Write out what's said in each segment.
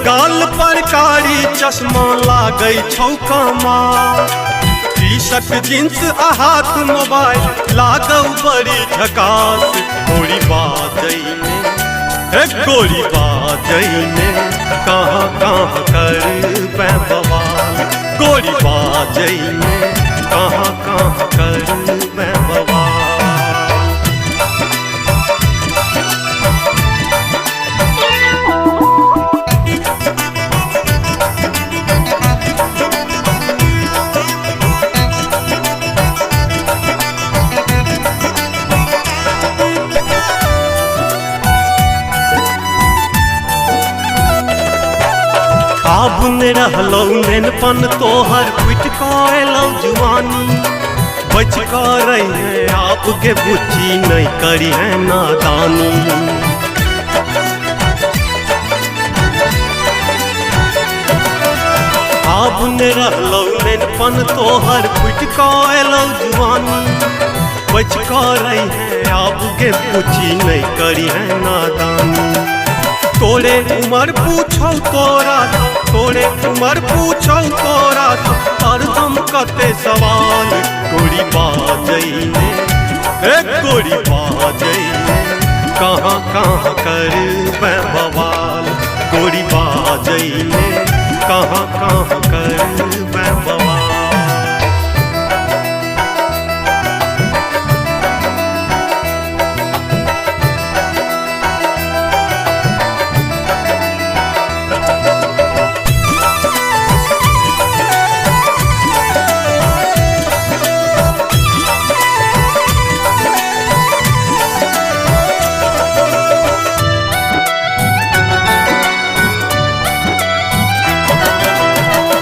गाल पर कारी चश्मा लागै छौ कमाल, टी शर्ट जींस आ हाथ मोबाइल लागौ बड़ी झकास। गोरी बाजै में गोरी बाजै में कहाँ कहाँ कर बवाल, गोरी बाजै में कहाँ कहाँ कर बवाल। आब ने रहलौ नेनपन तोहर फुट कलौ जुआनी, बच कर रही आप के बुच्ची नहीं करी है नादानी। आब ने रहलौ नेनपन तोहर फुट कलौ जुआनी, बच कर रही है आप के बुच्ची नहीं करी है नादानी। तोरे उमर पूछौ तोरा, तोरे उमर पूछौ तोरा, हरदम कते सवाल। गोरी बाजै में गोरी बाजै में कहाँ कहाँ कर बवाल, गोरी बाजै में कहाँ कहाँ कर बवाल।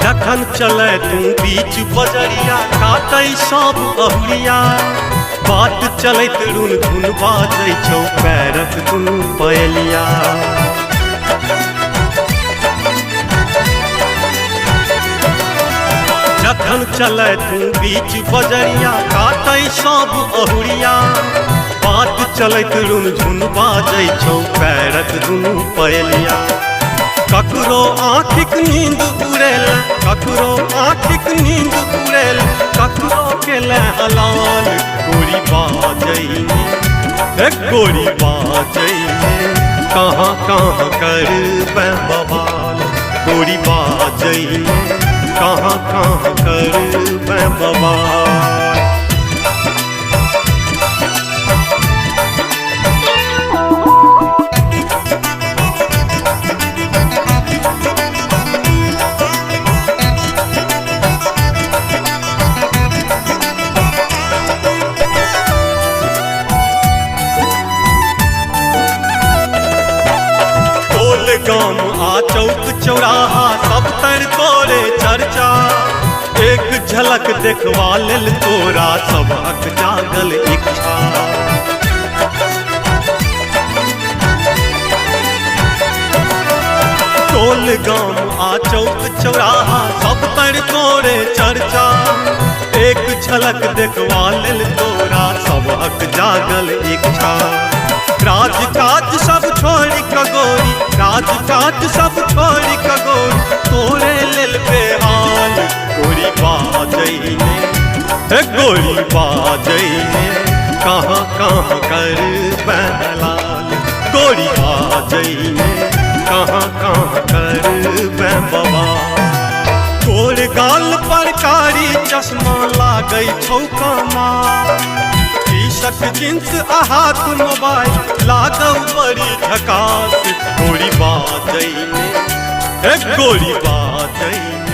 जखन चले तू बीच बजरिया काटै सब अहुरिया, बात चलैत रुन धुन बाजै छौ पैरक दुनू पयलिया। जखन चले तू बीच बजरिया काटै सब अहुरिया, बात चलैत रुन धुन बाजै छौ पैरक दुनू पयलिया। ककरो आँखिक नींद उड़ेल, ककरो आँखिक नींद उड़ेल, ककरो केले हलाल। गोरी बाजै में गोरी बाजै में कहाँ कहाँ कर बवाल, गोरी बाजै में कहाँ कहाँ कर बवाल। गाम आ चौक चौराहा सब तर तोरे चर्चा, एक झलक देखवा लेल तोरा सबक जागल इच्छा। टोल गाम आ चौक चौराहा सब तर तोरे चर्चा, एक झलक देखवा लेल तोरा सबक जागल इच्छा। राज काज सब छोड़ कगोरी, राज काज सब छोड़ कगोरी, तोरे लेल बेहाल। गोरी बाजै में गोरी बाजै में कहाँ कहाँ कर बहलाल, गोरी बाजै में कहाँ कहाँ कर बवाल। तोर गाल पर कारी चश्मा लागै छौ कमाल, टी शर्ट जींस आ हाथ मोबाइल लागौ बड़ी झकास। गोरी बाजै में गोरी बाजै में